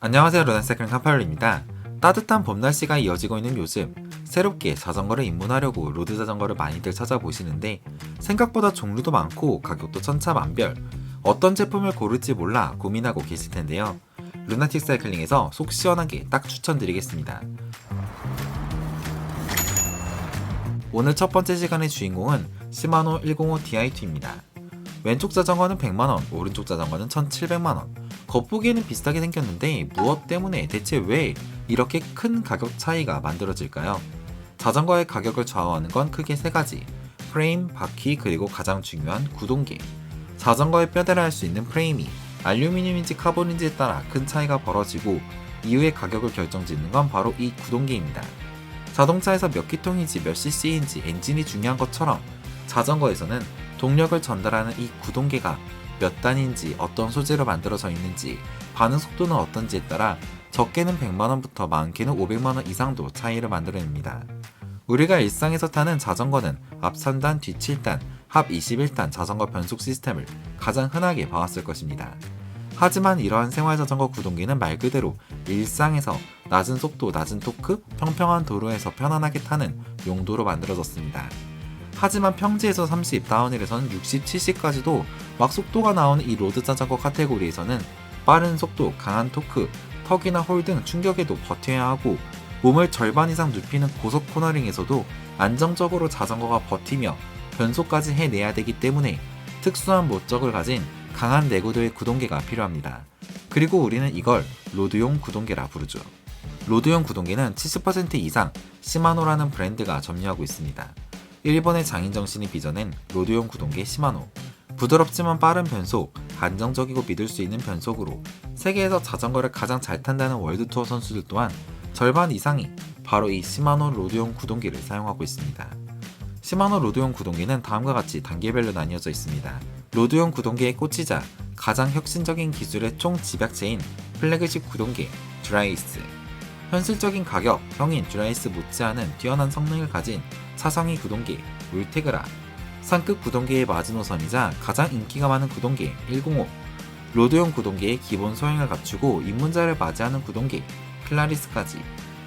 안녕하세요, 루나사이클링 카파울입니다. 따뜻한 봄 날씨가 이어지고 있는 요즘 새롭게 자전거를 입문하려고 로드 자전거를 많이들 찾아보시는데 생각보다 종류도 많고 가격도 천차만별, 어떤 제품을 고를지 몰라 고민하고 계실 텐데요. 루나틱 사이클링에서 속 시원하게 딱 추천드리겠습니다. 오늘 첫 번째 시간의 주인공은 시마노 105 Di2입니다. 왼쪽 자전거는 100만원, 오른쪽 자전거는 1700만원. 겉보기에는 비슷하게 생겼는데 무엇 때문에 대체 왜 이렇게 큰 가격 차이가 만들어질까요? 자전거의 가격을 좌우하는 건 크게 세 가지. 프레임, 바퀴, 그리고 가장 중요한 구동계. 자전거의 뼈대라 할 수 있는 프레임이 알루미늄인지 카본인지에 따라 큰 차이가 벌어지고 이후의 가격을 결정짓는 건 바로 이 구동계입니다. 자동차에서 몇 기통인지 몇 cc인지 엔진이 중요한 것처럼 자전거에서는 동력을 전달하는 이 구동계가 몇 단인지 어떤 소재로 만들어져 있는지 반응 속도는 어떤지에 따라 적게는 100만원부터 많게는 500만원 이상도 차이를 만들어냅니다. 우리가 일상에서 타는 자전거는 앞 3단, 뒤 7단, 합 21단 자전거 변속 시스템을 가장 흔하게 봐왔을 것입니다. 하지만 이러한 생활자전거 구동계는 말 그대로 일상에서 낮은 속도, 낮은 토크, 평평한 도로에서 편안하게 타는 용도로 만들어졌습니다. 하지만 평지에서 30, 다운힐에서는 60, 70까지도 막 속도가 나오는 이 로드 자전거 카테고리에서는 빠른 속도, 강한 토크, 턱이나 홀 등 충격에도 버텨야 하고 몸을 절반 이상 눕히는 고속 코너링에서도 안정적으로 자전거가 버티며 변속까지 해내야 되기 때문에 특수한 목적을 가진 강한 내구도의 구동계가 필요합니다. 그리고 우리는 이걸 로드용 구동계라 부르죠. 로드용 구동계는 70% 이상 시마노라는 브랜드가 점유하고 있습니다. 일본의 장인정신이 빚어낸 로드용 구동계 시마노. 부드럽지만 빠른 변속, 안정적이고 믿을 수 있는 변속으로 세계에서 자전거를 가장 잘 탄다는 월드투어 선수들 또한 절반 이상이 바로 이 시마노 로드용 구동계를 사용하고 있습니다. 시마노 로드용 구동계는 다음과 같이 단계별로 나뉘어져 있습니다. 로드용 구동계의 꽃이자 가장 혁신적인 기술의 총 집약체인 플래그십 구동계 듀라이스. 현실적인 가격, 평인 듀라이스 못지않은 뛰어난 성능을 가진 차성위 구동계 울테그라, 상급 구동계의 마지노선이자 가장 인기가 많은 구동계 105, 로드용 구동계의 기본 소형을 갖추고 입문자를 맞이하는 구동계 클라리스까지.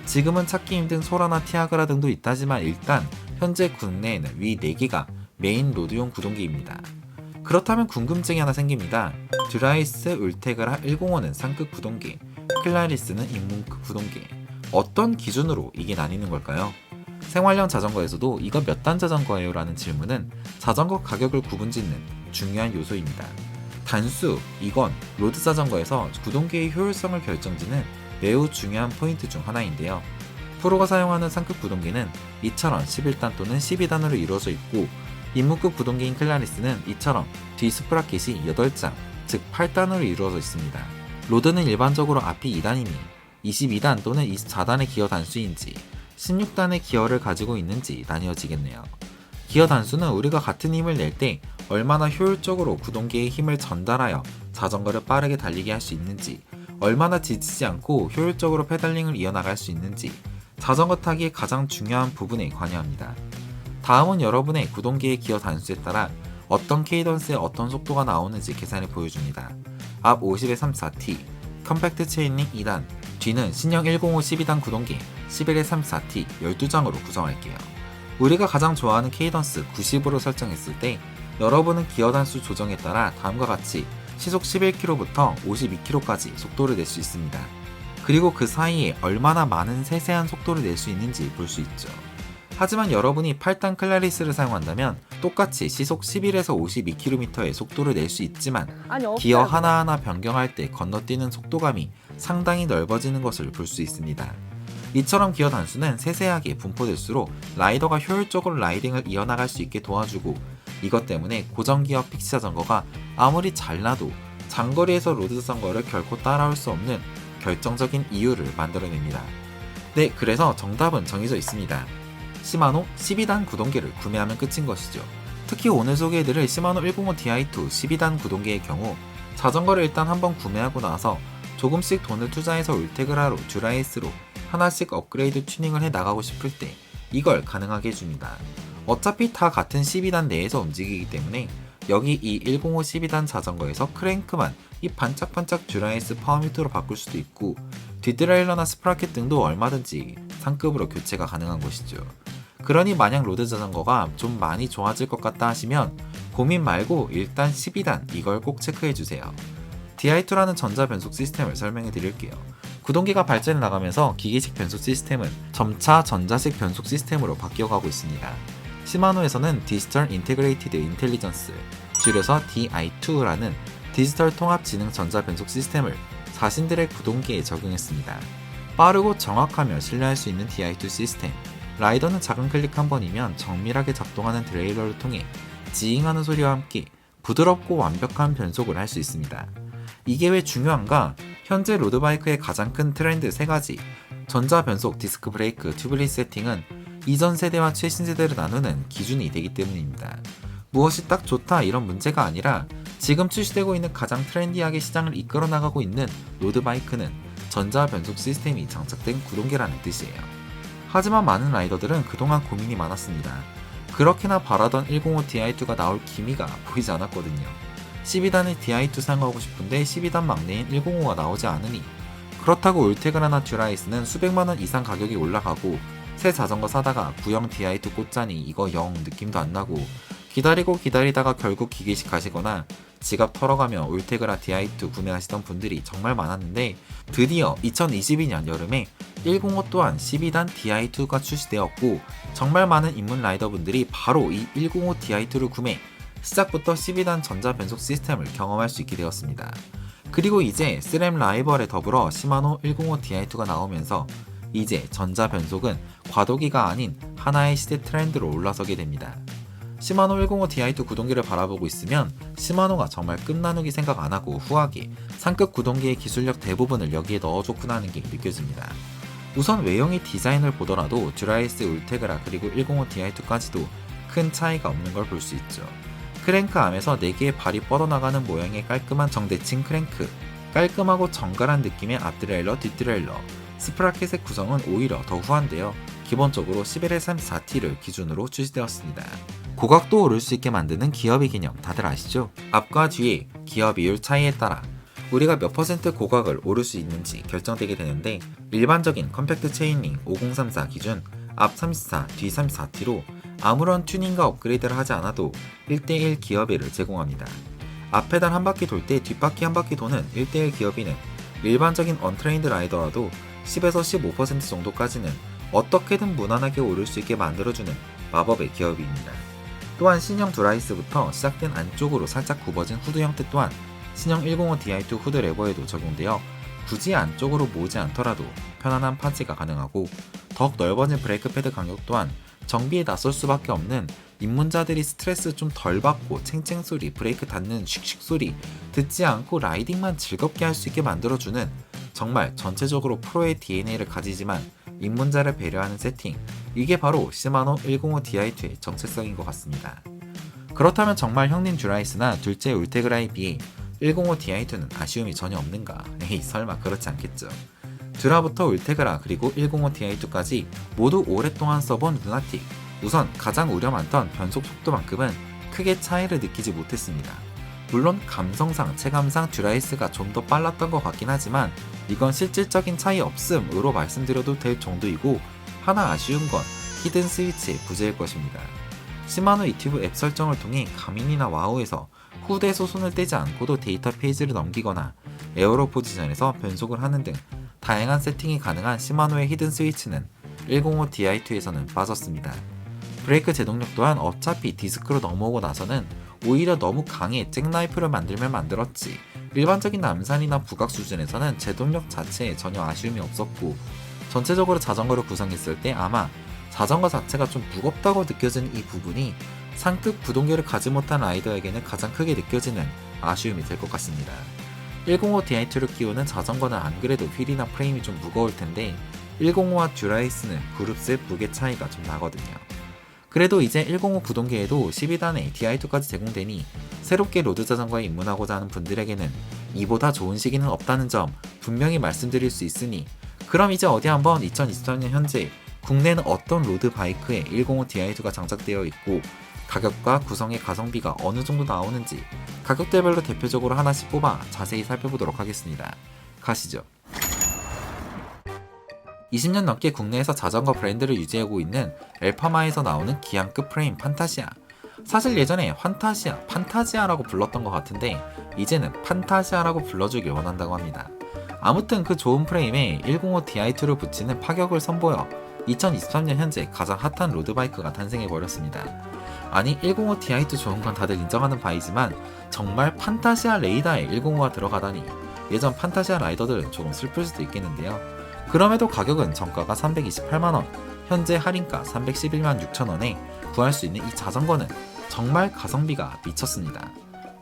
지금은 찾기 힘든 소라나 티아그라 등도 있다지만 일단 현재 국내에는 위 4개가 메인 로드용 구동계입니다. 그렇다면 궁금증이 하나 생깁니다. 듀라이스, 울테그라, 105는 상급 구동계, 클라리스는 입문급 구동계. 어떤 기준으로 이게 나뉘는 걸까요? 생활용 자전거에서도 이거 몇 단 자전거예요? 라는 질문은 자전거 가격을 구분짓는 중요한 요소입니다. 단수, 이건 로드 자전거에서 구동계의 효율성을 결정짓는 매우 중요한 포인트 중 하나인데요. 프로가 사용하는 상급 구동계는 이처럼 11단 또는 12단으로 이루어져 있고 입문급 구동계인 클라리스는 이처럼 뒤 스프라켓이 8장, 즉 8단으로 이루어져 있습니다. 로드는 일반적으로 앞이 2단이니 22단 또는 24단의 기어 단수인지 16단의 기어를 가지고 있는지 나뉘어지겠네요. 기어 단수는 우리가 같은 힘을 낼 때 얼마나 효율적으로 구동계의 힘을 전달하여 자전거를 빠르게 달리게 할 수 있는지, 얼마나 지치지 않고 효율적으로 페달링을 이어나갈 수 있는지 자전거 타기의 가장 중요한 부분에 관여합니다. 다음은 여러분의 구동계의 기어 단수에 따라 어떤 케이던스에 어떤 속도가 나오는지 계산해 보여줍니다. 앞 50에 34T, 컴팩트 체인링 2단, 뒤는 신형 105 12단 구동계 11에 34T 12장으로 구성할게요. 우리가 가장 좋아하는 케이던스 90으로 설정했을 때 여러분은 기어 단수 조정에 따라 다음과 같이 시속 11km부터 52km까지 속도를 낼 수 있습니다. 그리고 그 사이에 얼마나 많은 세세한 속도를 낼 수 있는지 볼 수 있죠. 하지만 여러분이 8단 클라리스를 사용한다면 똑같이 시속 11에서 52km의 속도를 낼 수 있지만 기어 하나하나 변경할 때 건너뛰는 속도감이 상당히 넓어지는 것을 볼 수 있습니다. 이처럼 기어 단수는 세세하게 분포될수록 라이더가 효율적으로 라이딩을 이어나갈 수 있게 도와주고 이것 때문에 고정기어 픽시 자전거가 아무리 잘나도 장거리에서 로드 자전거를 결코 따라올 수 없는 결정적인 이유를 만들어냅니다. 네, 그래서 정답은 정해져 있습니다. 시마노 12단 구동계를 구매하면 끝인 것이죠. 특히 오늘 소개해드릴 시마노 105 Di2 12단 구동계의 경우 자전거를 일단 한번 구매하고 나서 조금씩 돈을 투자해서 울테그라로 듀라이스로 하나씩 업그레이드 튜닝을 해 나가고 싶을 때 이걸 가능하게 해줍니다. 어차피 다 같은 12단 내에서 움직이기 때문에 여기 이 105 12단 자전거에서 크랭크만 이 반짝반짝 듀라이스 파워뮤트로 바꿀 수도 있고 뒷드라일러나 스프라켓 등도 얼마든지 상급으로 교체가 가능한 것이죠. 그러니 만약 로드 자전거가 좀 많이 좋아질 것 같다 하시면 고민 말고 일단 12단 이걸 꼭 체크해주세요. DI2라는 전자 변속 시스템을 설명해 드릴게요. 구동기가 발전해 나가면서 기계식 변속 시스템은 점차 전자식 변속 시스템으로 바뀌어가고 있습니다. 시마노에서는 디지털 인테그레이티드 인텔리전스, 줄여서 DI2라는 디지털 통합 지능 전자 변속 시스템을 자신들의 구동기에 적용했습니다. 빠르고 정확하며 신뢰할 수 있는 DI2 시스템. 라이더는 작은 클릭 한 번이면 정밀하게 작동하는 드레일러를 통해 지잉하는 소리와 함께 부드럽고 완벽한 변속을 할 수 있습니다. 이게 왜 중요한가? 현재 로드바이크의 가장 큰 트렌드 3가지, 전자 변속, 디스크 브레이크, 튜브리스 세팅은 이전 세대와 최신 세대를 나누는 기준이 되기 때문입니다. 무엇이 딱 좋다 이런 문제가 아니라 지금 출시되고 있는 가장 트렌디하게 시장을 이끌어 나가고 있는 로드바이크는 전자 변속 시스템이 장착된 구동계라는 뜻이에요. 하지만 많은 라이더들은 그동안 고민이 많았습니다. 그렇게나 바라던 105 DI2가 나올 기미가 보이지 않았거든요. 12단의 DI2 사용하고 싶은데 12단 막내인 105가 나오지 않으니, 그렇다고 울테그라나 듀라이스는 수백만원 이상 가격이 올라가고 새 자전거 사다가 구형 DI2 꽂자니 이거 영 느낌도 안 나고 기다리고 기다리다가 결국 기계식 가시거나 지갑 털어가며 울테그라 DI2 구매하시던 분들이 정말 많았는데, 드디어 2022년 여름에 105 또한 12단 DI2가 출시되었고 정말 많은 입문 라이더분들이 바로 이 105 DI2를 구매, 시작부터 12단 전자 변속 시스템을 경험할 수 있게 되었습니다. 그리고 이제 스램 라이벌에 더불어 시마노 105 DI2가 나오면서 이제 전자 변속은 과도기가 아닌 하나의 시대 트렌드로 올라서게 됩니다. 시마노 105 DI2 구동기를 바라보고 있으면 시마노가 정말 끝나누기 생각 안하고 후하게 상급 구동기의 기술력 대부분을 여기에 넣어줬구나 하는 게 느껴집니다. 우선 외형의 디자인을 보더라도 듀라이스, 울테그라 그리고 105 DI2까지도 큰 차이가 없는 걸 볼 수 있죠. 크랭크 암에서 4개의 발이 뻗어나가는 모양의 깔끔한 정대칭 크랭크, 깔끔하고 정갈한 느낌의 앞드레일러, 뒷드레일러, 스프라켓의 구성은 오히려 더 후한데요. 기본적으로 11L34T를 기준으로 출시되었습니다. 고각도 오를 수 있게 만드는 기어비 개념 다들 아시죠? 앞과 뒤의 기어 비율 차이에 따라 우리가 몇 퍼센트 고각을 오를 수 있는지 결정되게 되는데, 일반적인 컴팩트 체인링 5034 기준 앞 34, 뒤 34T로 아무런 튜닝과 업그레이드를 하지 않아도 1대1 기어비를 제공합니다. 앞 페달 한 바퀴 돌 때 뒷바퀴 한 바퀴 도는 1대1 기어비는 일반적인 언트레인드 라이더라도 10에서 15% 정도까지는 어떻게든 무난하게 오를 수 있게 만들어주는 마법의 기어비입니다. 또한 신형 듀라이스부터 시작된 안쪽으로 살짝 굽어진 후드 형태 또한 신형 105 DI2 후드 레버에도 적용되어 굳이 안쪽으로 모으지 않더라도 편안한 파지가 가능하고, 더욱 넓어진 브레이크 패드 간격 또한 정비에 나설 수밖에 없는 입문자들이 스트레스 좀 덜 받고 챙챙 소리, 브레이크 닿는 슉슉 소리 듣지 않고 라이딩만 즐겁게 할 수 있게 만들어주는, 정말 전체적으로 프로의 DNA를 가지지만 입문자를 배려하는 세팅, 이게 바로 시마노 105 DI2의 정체성인 것 같습니다. 그렇다면 정말 형님 듀라이스나 둘째 울테그라에 비해 105 DI2는 아쉬움이 전혀 없는가? 에이 설마 그렇지 않겠죠. 듀라부터 울테그라 그리고 105 DI2까지 모두 오랫동안 써본 루나틱, 우선 가장 우려 많던 변속 속도만큼은 크게 차이를 느끼지 못했습니다. 물론 감성상, 체감상 듀라이스가 좀 더 빨랐던 것 같긴 하지만 이건 실질적인 차이 없음으로 말씀드려도 될 정도이고, 하나 아쉬운 건 히든 스위치의 부재일 것입니다. 시마노 이튜브 앱 설정을 통해 가민이나 와우에서 후드에서 손을 떼지 않고도 데이터 페이지를 넘기거나 에어로 포지션에서 변속을 하는 등 다양한 세팅이 가능한 시마노의 히든 스위치는 105 DI2에서는 빠졌습니다. 브레이크 제동력 또한 어차피 디스크로 넘어오고 나서는 오히려 너무 강해 잭나이프를 만들면 만들었지 일반적인 남산이나 북악 수준에서는 제동력 자체에 전혀 아쉬움이 없었고, 전체적으로 자전거를 구성했을 때 아마 자전거 자체가 좀 무겁다고 느껴지는 이 부분이 상급 구동계를 가지 못한 라이더에게는 가장 크게 느껴지는 아쉬움이 될 것 같습니다. 105 DI2를 끼우는 자전거는 안 그래도 휠이나 프레임이 좀 무거울 텐데 105와 듀라이스는 그룹셋 무게 차이가 좀 나거든요. 그래도 이제 105 구동계에도 12단에 DI2까지 제공되니 새롭게 로드 자전거에 입문하고자 하는 분들에게는 이보다 좋은 시기는 없다는 점 분명히 말씀드릴 수 있으니, 그럼 이제 어디 한번 2023년 현재 국내는 어떤 로드 바이크에 105 DI2가 장착되어 있고 가격과 구성의 가성비가 어느 정도 나오는지 가격대별로 대표적으로 하나씩 뽑아 자세히 살펴보도록 하겠습니다. 가시죠. 20년 넘게 국내에서 자전거 브랜드를 유지하고 있는 엘파마에서 나오는 기안급 프레임 판타시아. 사실 예전에 판타지아라고 불렀던 것 같은데 이제는 판타시아라고 불러주길 원한다고 합니다. 아무튼 그 좋은 프레임에 105 Di2를 붙이는 파격을 선보여 2023년 현재 가장 핫한 로드바이크가 탄생해버렸습니다. 아니 105 Di2 좋은 건 다들 인정하는 바이지만 정말 판타시아 레이더에 105가 들어가다니 예전 판타시아 라이더들은 조금 슬플 수도 있겠는데요. 그럼에도 가격은 정가가 328만원, 현재 할인가 311만 6천원에 구할 수 있는 이 자전거는 정말 가성비가 미쳤습니다.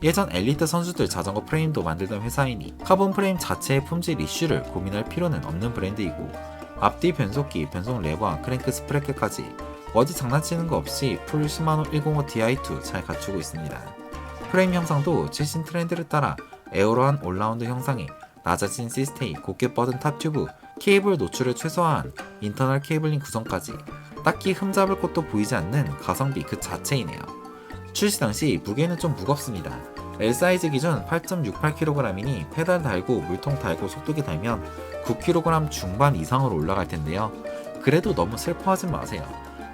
예전 엘리트 선수들 자전거 프레임도 만들던 회사이니 카본 프레임 자체의 품질 이슈를 고민할 필요는 없는 브랜드이고 앞뒤 변속기, 변속 레버와 크랭크 스프레켓까지 어디 장난치는 거 없이 풀 시마노 105 Di2 잘 갖추고 있습니다. 프레임 형상도 최신 트렌드를 따라 에어로한 올라운드 형상에 낮아진 시스테이, 곱게 뻗은 탑 튜브, 케이블 노출을 최소화한 인터널 케이블링 구성까지 딱히 흠잡을 곳도 보이지 않는 가성비 그 자체이네요. 출시 당시 무게는 좀 무겁습니다. L 사이즈 기준 8.68kg이니 페달 달고 물통 달고 속도기 달면 9kg 중반 이상으로 올라갈 텐데요. 그래도 너무 슬퍼하진 마세요.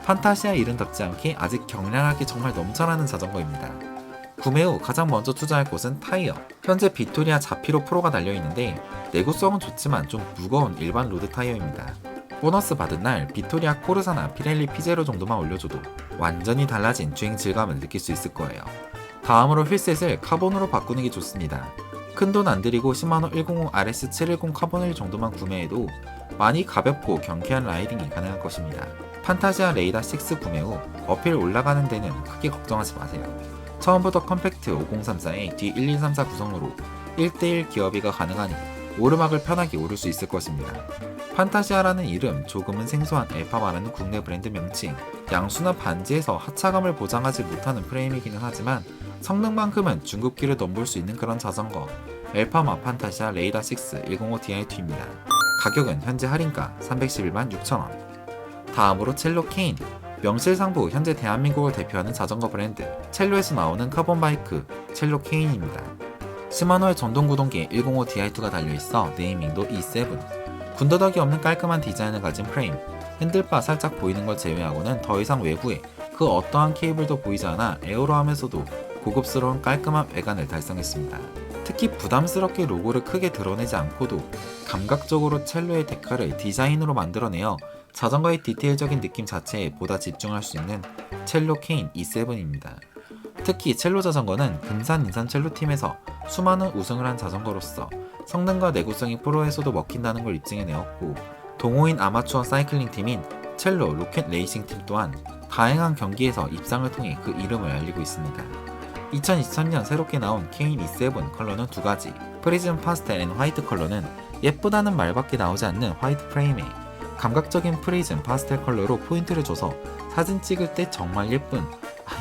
판타시아 이름답지 않게 아직 경량하게 정말 넘쳐나는 자전거입니다. 구매 후 가장 먼저 투자할 곳은 타이어. 현재 빅토리아 자피로 프로가 달려있는데 내구성은 좋지만 좀 무거운 일반 로드 타이어입니다. 보너스 받은 날 빅토리아 코르사나 피렐리 피제로 정도만 올려줘도 완전히 달라진 주행 질감을 느낄 수 있을 거예요. 다음으로 휠셋을 카본으로 바꾸는 게 좋습니다. 큰돈 안 들이고 시마노 105 RS710 카본 휠 정도만 구매해도 많이 가볍고 경쾌한 라이딩이 가능할 것입니다. 판타시아 레이더 6 구매 후 어필 올라가는 데는 크게 걱정하지 마세요. 처음부터 컴팩트 5034의 뒤 1134 구성으로 1대1 기어비가 가능하니 오르막을 편하게 오를 수 있을 것입니다. 판타시아라는 이름, 조금은 생소한 엘파마라는 국내 브랜드 명칭, 양수나 반지에서 하차감을 보장하지 못하는 프레임이기는 하지만 성능만큼은 중급기를 넘볼 수 있는 그런 자전거, 엘파마 판타시아 레이더 6 105 Di2입니다. 가격은 현재 할인가 311만 6천원. 다음으로 첼로 케인. 명실상부 현재 대한민국을 대표하는 자전거 브랜드 첼로에서 나오는 카본 바이크 첼로 케인입니다. 시마노의 전동구동기에 105 Di2가 달려있어 네이밍도 E7. 군더더기 없는 깔끔한 디자인을 가진 프레임, 핸들바 살짝 보이는 걸 제외하고는 더 이상 외부에 그 어떠한 케이블도 보이지 않아 에어로하면서도 고급스러운 깔끔한 외관을 달성했습니다. 특히 부담스럽게 로고를 크게 드러내지 않고도 감각적으로 첼로의 데카를 디자인으로 만들어내어 자전거의 디테일적인 느낌 자체에 보다 집중할 수 있는 첼로 케인 E7입니다. 특히 첼로 자전거는 근산 인산 첼로 팀에서 수많은 우승을 한 자전거로서 성능과 내구성이 프로에서도 먹힌다는 걸 입증해내었고 동호인 아마추어 사이클링 팀인 첼로 로켓 레이싱 팀 또한 다양한 경기에서 입상을 통해 그 이름을 알리고 있습니다. 2023년 새롭게 나온 케인 E7 컬러는 두 가지, 프리즘 파스텔 앤 화이트 컬러는 예쁘다는 말밖에 나오지 않는 화이트 프레임에 감각적인 프리즘 파스텔 컬러로 포인트를 줘서 사진 찍을 때 정말 예쁜,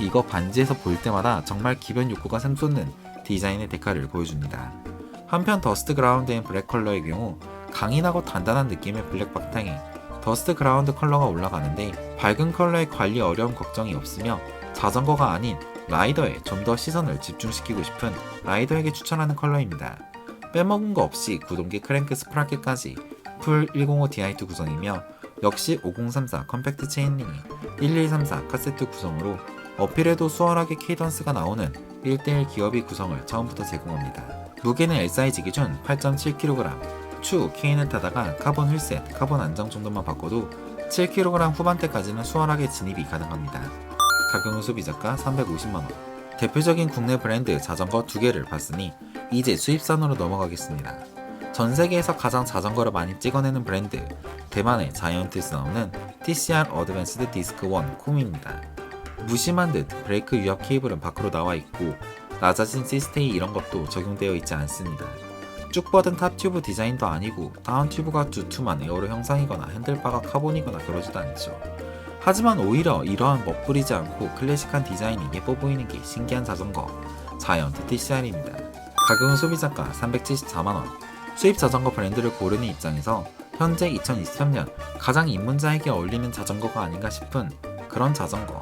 이거 반지에서 볼 때마다 정말 기변 욕구가 샘솟는 디자인의 데카를 보여줍니다. 한편 더스트 그라운드 앤 블랙 컬러의 경우 강인하고 단단한 느낌의 블랙 바탕에 더스트 그라운드 컬러가 올라가는데 밝은 컬러의 관리 어려움 걱정이 없으며 자전거가 아닌 라이더에 좀 더 시선을 집중시키고 싶은 라이더에게 추천하는 컬러입니다. 빼먹은 거 없이 구동기 크랭크 스프라켓까지 풀 105 Di2 구성이며 역시 5034 컴팩트 체인링이 1134 카세트 구성으로 어필에도 수월하게 케이던스가 나오는 1대1 기어비 구성을 처음부터 제공합니다. 무게는 L 사이즈 기준 8.7kg, 추후 케인을 타다가 카본 휠셋, 카본 안정 정도만 바꿔도 7kg 후반대까지는 수월하게 진입이 가능합니다. 가격은 소비자가 350만원. 대표적인 국내 브랜드 자전거 두 개를 봤으니 이제 수입산으로 넘어가겠습니다. 전 세계에서 가장 자전거를 많이 찍어내는 브랜드, 대만의 자이언트에서 나오는 TCR 어드밴스드 디스크 1 콤입니다. 무심한 듯 브레이크 유압 케이블은 밖으로 나와 있고 낮아진 시스테이 이런 것도 적용되어 있지 않습니다. 쭉 뻗은 탑 튜브 디자인도 아니고 다운 튜브가 두툼한 에어로 형상이거나 핸들바가 카본이거나 그러지도 않죠. 하지만 오히려 이러한 멋부리지 않고 클래식한 디자인이 예뻐 보이는 게 신기한 자전거, 자이언트 TCR입니다. 가격은 소비자가 374만원. 수입 자전거 브랜드를 고르는 입장에서 현재 2023년 가장 입문자에게 어울리는 자전거가 아닌가 싶은 그런 자전거.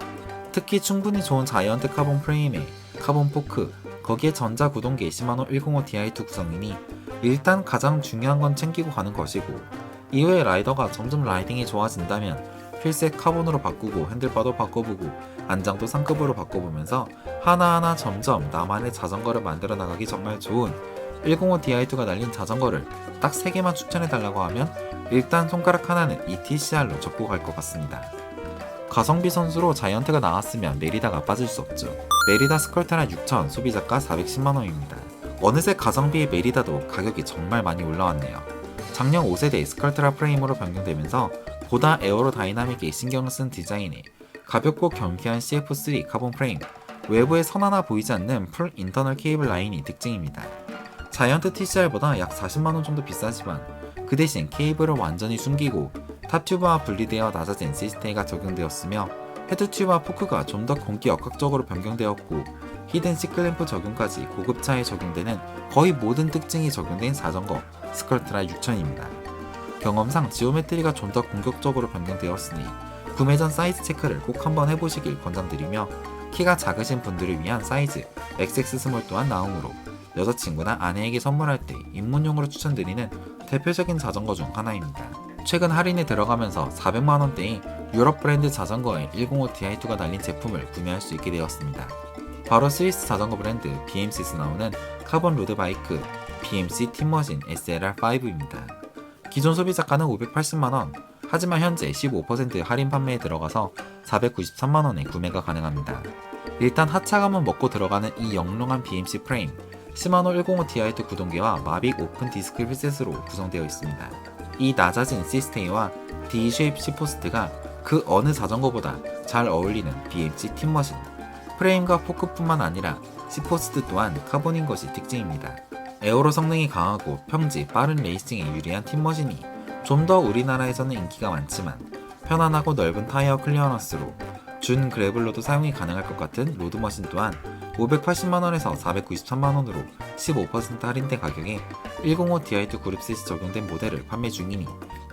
특히 충분히 좋은 자이언트 카본 프레임에 카본 포크, 거기에 전자 구동계 시마노 105 Di2 구성이니 일단 가장 중요한 건 챙기고 가는 것이고, 이후에 라이더가 점점 라이딩이 좋아진다면 휠셋 카본으로 바꾸고 핸들바도 바꿔보고 안장도 상급으로 바꿔보면서 하나하나 점점 나만의 자전거를 만들어 나가기 정말 좋은 105 Di2가 달린 자전거를 딱 3개만 추천해달라고 하면 일단 손가락 하나는 이 TCR로 접고 갈 것 같습니다. 가성비 선수로 자이언트가 나왔으면 메리다가 빠질 수 없죠. 메리다 스컬트라 6000 소비자가 410만원입니다. 어느새 가성비의 메리다도 가격이 정말 많이 올라왔네요. 작년 5세대 스컬트라 프레임으로 변경되면서 보다 에어로다이나믹에 신경을 쓴 디자인에 가볍고 경쾌한 CF3 카본 프레임, 외부에 선 하나 보이지 않는 풀 인터널 케이블 라인이 특징입니다. 자이언트 TCR보다 약 40만원 정도 비싸지만 그 대신 케이블을 완전히 숨기고 탑튜브와 분리되어 낮아진 시스테이가 적용되었으며 헤드튜브와 포크가 좀 더 공기 역학적으로 변경되었고 히든 시클램프 적용까지 고급차에 적용되는 거의 모든 특징이 적용된 자전거 스컬트라 6000입니다. 경험상 지오메트리가 좀 더 공격적으로 변경되었으니 구매 전 사이즈 체크를 꼭 한번 해보시길 권장드리며, 키가 작으신 분들을 위한 사이즈 XX 스몰 또한 나오므로 여자친구나 아내에게 선물할 때 입문용으로 추천드리는 대표적인 자전거 중 하나입니다. 최근 할인에 들어가면서 400만원대의 유럽 브랜드 자전거에 105 Di2가 달린 제품을 구매할 수 있게 되었습니다. 바로 스위스 자전거 브랜드 BMC에서 나오는 카본 로드바이크 BMC 팀머신 SLR5입니다. 기존 소비자가는 580만원, 하지만 현재 15% 할인 판매에 들어가서 493만원에 구매가 가능합니다. 일단 하차감은 먹고 들어가는 이 영롱한 BMC 프레임, 시마노 105 Di2 구동계와 마빅 오픈 디스크 휠셋으로 구성되어 있습니다. 이 낮아진 C스테이와 D-쉐입 C포스트가 그 어느 자전거보다 잘 어울리는 BMC 팀머신, 프레임과 포크뿐만 아니라 C포스트 또한 카본인 것이 특징입니다. 에어로 성능이 강하고 평지, 빠른 레이싱에 유리한 팀머신이 좀 더 우리나라에서는 인기가 많지만 편안하고 넓은 타이어 클리어런스로 준 그래블로도 사용이 가능할 것 같은 로드머신 또한 580만원에서 493만원으로 15% 할인된 가격에 105 Di2 그룹셋이 적용된 모델을 판매 중이니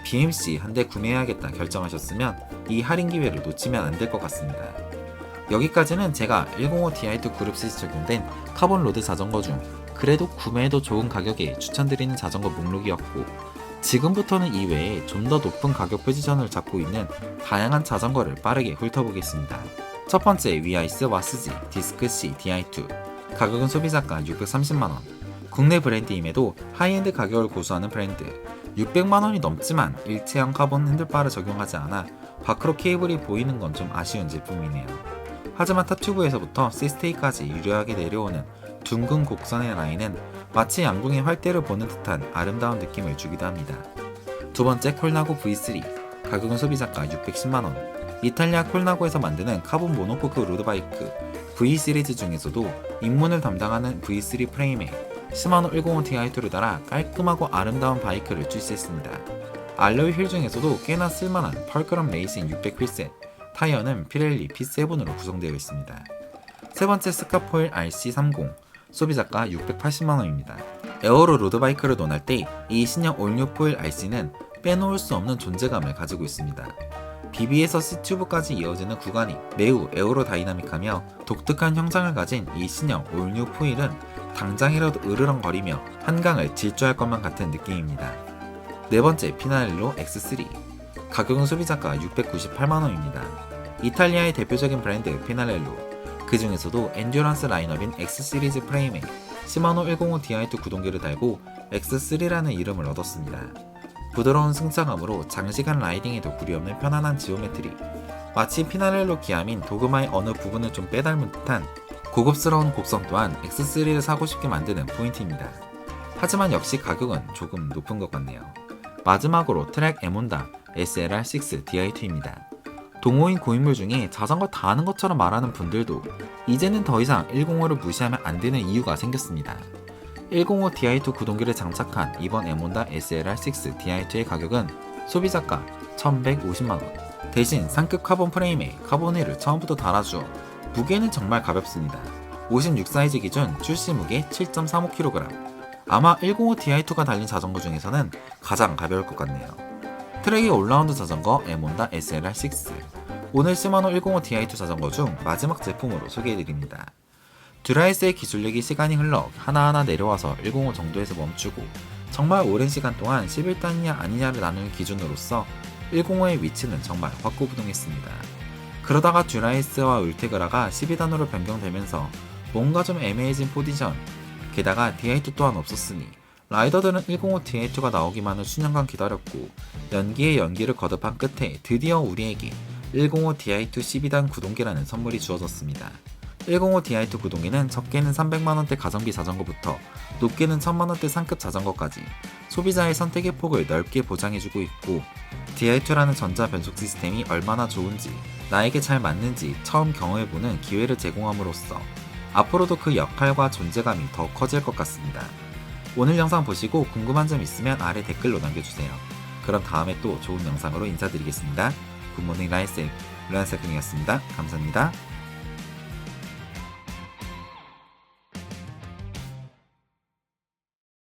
BMC 한 대 구매해야겠다 결정하셨으면 이 할인 기회를 놓치면 안 될 것 같습니다. 여기까지는 제가 105 Di2 그룹셋이 적용된 카본 로드 자전거 중 그래도 구매해도 좋은 가격에 추천드리는 자전거 목록이었고, 지금부터는 이외에 좀 더 높은 가격 포지션을 잡고 있는 다양한 자전거를 빠르게 훑어보겠습니다. 첫 번째 위아이스 와스지 디스크-C Di2, 가격은 소비자가 630만원, 국내 브랜드임에도 하이엔드 가격을 고수하는 브랜드, 600만원이 넘지만 일체형 카본 핸들바를 적용하지 않아 밖으로 케이블이 보이는 건 좀 아쉬운 제품이네요. 하지만 탑튜브에서부터 C스테이까지 유려하게 내려오는 둥근 곡선의 라인은 마치 양궁의 활대를 보는 듯한 아름다운 느낌을 주기도 합니다. 두 번째 콜나고 V3, 가격은 소비자가 610만원, 이탈리아 콜나고에서 만드는 카본 모노코크 로드바이크 V 시리즈 중에서도 입문을 담당하는 V3 프레임에 시마노 105 Di2를 달아 깔끔하고 아름다운 바이크를 출시했습니다. 알로이 휠 중에서도 꽤나 쓸만한 펄크럼 레이싱 600 휠셋, 타이어는 피렐리 P7으로 구성되어 있습니다. 세 번째 스카포일 RC30, 소비자가 680만원입니다. 에어로 로드바이크를 논할 때 이 신형 올뉴 포일 RC는 빼놓을 수 없는 존재감을 가지고 있습니다. BB에서 C튜브까지 이어지는 구간이 매우 에어로다이나믹하며 독특한 형상을 가진 이 신형 올뉴 포일은 당장이라도 으르렁거리며 한강을 질주할 것만 같은 느낌입니다. 네 번째 피나렐로 X3, 가격은 소비자가 698만원입니다. 이탈리아의 대표적인 브랜드 피나렐로, 그 중에서도 엔듀런스 라인업인 X 시리즈 프레임에 시마노 105 Di2 구동계를 달고 X3라는 이름을 얻었습니다. 부드러운 승차감으로 장시간 라이딩에도 구리없는 편안한 지오메트리, 마치 피나렐로 기암인 도그마의 어느 부분을 좀 빼닮은 듯한 고급스러운 곡선 또한 X3를 사고 싶게 만드는 포인트입니다. 하지만 역시 가격은 조금 높은 것 같네요. 마지막으로 트랙 에몬다 SLR6 Di2입니다. 동호인 고인물 중에 자전거 다 아는 것처럼 말하는 분들도 이제는 더 이상 105를 무시하면 안 되는 이유가 생겼습니다. 105 Di2 구동기를 장착한 이번 에몬다 SLR6 Di2의 가격은 소비자가 1150만원, 대신 상급 카본 프레임에 카본 휠을 처음부터 달아주어 무게는 정말 가볍습니다. 56 사이즈 기준 출시 무게 7.35kg, 아마 105 Di2가 달린 자전거 중에서는 가장 가벼울 것 같네요. 트랙의 올라운드 자전거 에몬다 SLR6, 오늘 시마노 105 Di2 자전거 중 마지막 제품으로 소개해드립니다. 듀라이스의 기술력이 시간이 흘러 하나하나 내려와서 105 정도에서 멈추고 정말 오랜 시간 동안 11단이냐 아니냐를 나누는 기준으로서 105의 위치는 정말 확고부동했습니다. 그러다가 듀라이스와 울테그라가 12단으로 변경되면서 뭔가 좀 애매해진 포지션, 게다가 Di2 또한 없었으니 라이더들은 105 Di2가 나오기만을 수년간 기다렸고 연기에 연기를 거듭한 끝에 드디어 우리에게 105 Di2 12단 구동기라는 선물이 주어졌습니다. 105 Di2 구동기는 적게는 300만원대 가성비 자전거부터 높게는 1000만원대 상급 자전거까지 소비자의 선택의 폭을 넓게 보장해주고 있고 Di2라는 전자 변속 시스템이 얼마나 좋은지 나에게 잘 맞는지 처음 경험해보는 기회를 제공함으로써 앞으로도 그 역할과 존재감이 더 커질 것 같습니다. 오늘 영상 보시고 궁금한 점 있으면 아래 댓글로 남겨주세요. 그럼 다음에 또 좋은 영상으로 인사드리겠습니다. 굿모닝 라이쌤 르한세근이었습니다. 감사합니다.